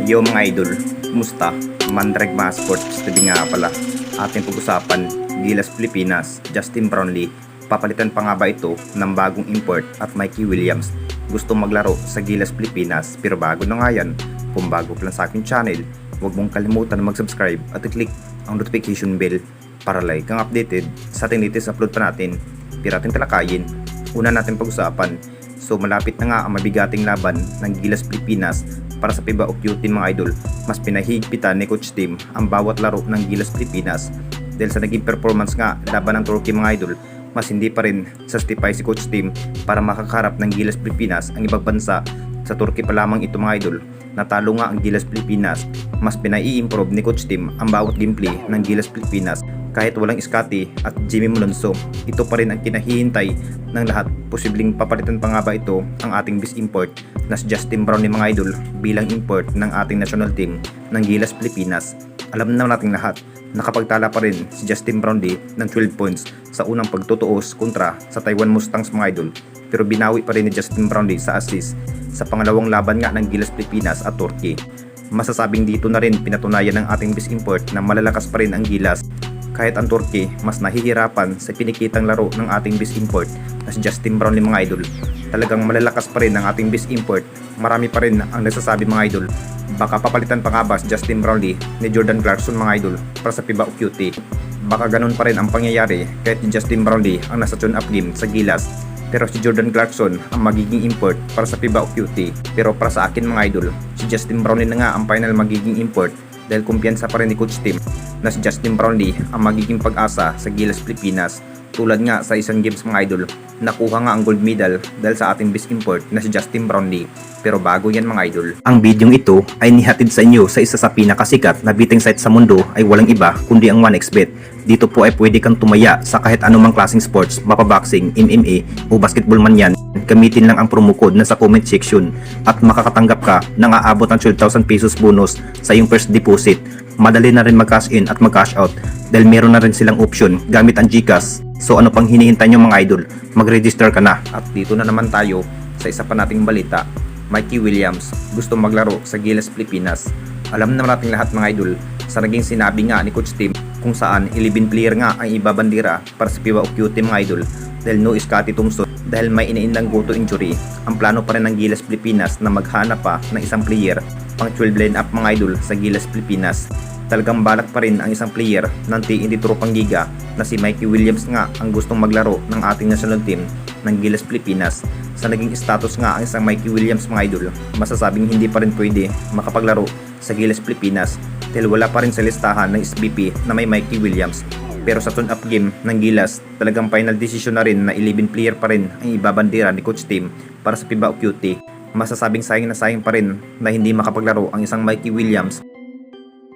Yo mga idol, kumusta? Mandrag mga sports, tabi nga pala. Ating pag-usapan, Gilas Pilipinas, Justin Brownlee. Papalitan pa nga ba ito ng bagong import at Mikey Williams? Gusto maglaro sa Gilas Pilipinas pero bago na nga yan. Kung bago ka lang sa aking channel, huwag mong kalimutan na mag-subscribe at i-click ang notification bell para like ang updated sa ating latest upload pa natin. Pero ating talakayin, una natin pag-usapan. So malapit na nga ang mabigating laban ng Gilas Pilipinas para sa FIBA O-QT mga idol. Mas pinahigpitan ni Coach Tim ang bawat laro ng Gilas Pilipinas dahil sa naging performance nga laban ng Turkey mga idol. Mas hindi pa rin justify si Coach Tim para makakaharap ng Gilas Pilipinas ang ibang bansa. Sa Turkey pa lamang ito mga idol, natalo nga ang Gilas Pilipinas. Mas pinai-improve ni Coach Tim ang bawat gameplay ng Gilas Pilipinas. Kahit walang Scotty at Jimmy Malonzo, ito pa rin ang kinahihintay ng lahat. Posibleng papalitan pa nga ba ito ang ating best import na si Justin Brownlee mga idol bilang import ng ating national team ng Gilas Pilipinas. Alam na nating lahat, nakapagtala pa rin si Justin Brownlee ng 12 points sa unang pagtutuos kontra sa Taiwan Mustangs mga idol. Pero binawi pa rin ni Justin Brownlee sa assist sa pangalawang laban nga ng Gilas Pilipinas at Turkey. Masasabing dito na rin pinatunayan ng ating best import na malalakas pa rin ang Gilas. Kahit ang Turkey mas nahihirapan sa pinikitang laro ng ating best import na si Justin Brownlee mga idol. Talagang malalakas pa rin ang ating best import. Marami pa rin ang nagsasabi mga idol, baka papalitan pa nga ba si Justin Brownlee ni Jordan Clarkson mga idol para sa FIBA O-QT. Baka ganun pa rin ang pangyayari kahit si Justin Brownlee ang nasa tune-up game sa Gilas. Pero si Jordan Clarkson ang magiging import para sa FIBA O-QT. Pero para sa akin mga idol, si Justin Brownlee na nga ang final magiging import dahil kumpiyansa pa rin ni Coach Tim na si Justin Brownlee ang magiging pag-asa sa Gilas Pilipinas. Tulad nga sa isang games mga idol, nakuha nga ang gold medal dahil sa ating best import na si Justin Brownlee. Pero bago yan mga idol, ang bidyong ito ay nihatid sa inyo sa isa sa pinakasikat na betting site sa mundo ay walang iba kundi ang 1xBet. Dito po ay pwede kang tumaya sa kahit anumang klaseng sports, mapaboxing, MMA o basketball man yan. Gamitin lang ang promo code na sa comment section at makakatanggap ka ng aabot ng 12,000 pesos bonus sa iyong first deposit. Madali na rin mag-cash in at mag-cash out dahil meron na rin silang option gamit ang GCash. So ano pang hinihintay nyo mga idol, mag-register ka na. At dito na naman tayo sa isa pa nating balita. Mikey Williams gusto maglaro sa Gilas Pilipinas. Alam naman nating lahat mga idol sa naging sinabi nga ni Coach Tim kung saan 11 player nga ang ibabandira para sa FIBA O-QT mga idol dahil no Scotty Thompson dahil may iniindang goto injury. Ang plano pa rin ng Gilas Pilipinas na maghanap pa ng isang player pang 12 line-up mga idol sa Gilas Pilipinas. Talagang balak pa rin ang isang player ng TNT Tropang Giga na si Mikey Williams nga ang gustong maglaro ng ating national team ng Gilas Pilipinas. Sa naging status nga ang isang Mikey Williams mga idol, masasabing hindi pa rin pwede makapaglaro sa Gilas Pilipinas dahil wala pa rin sa listahan ng SBP na may Mikey Williams. Pero sa tune-up game ng Gilas, talagang final decision na rin na 11 player pa rin ang ibabandira ni Coach Tim para sa FIBA O-QT. Masasabing sayang na sayang pa rin na hindi makapaglaro ang isang Mikey Williams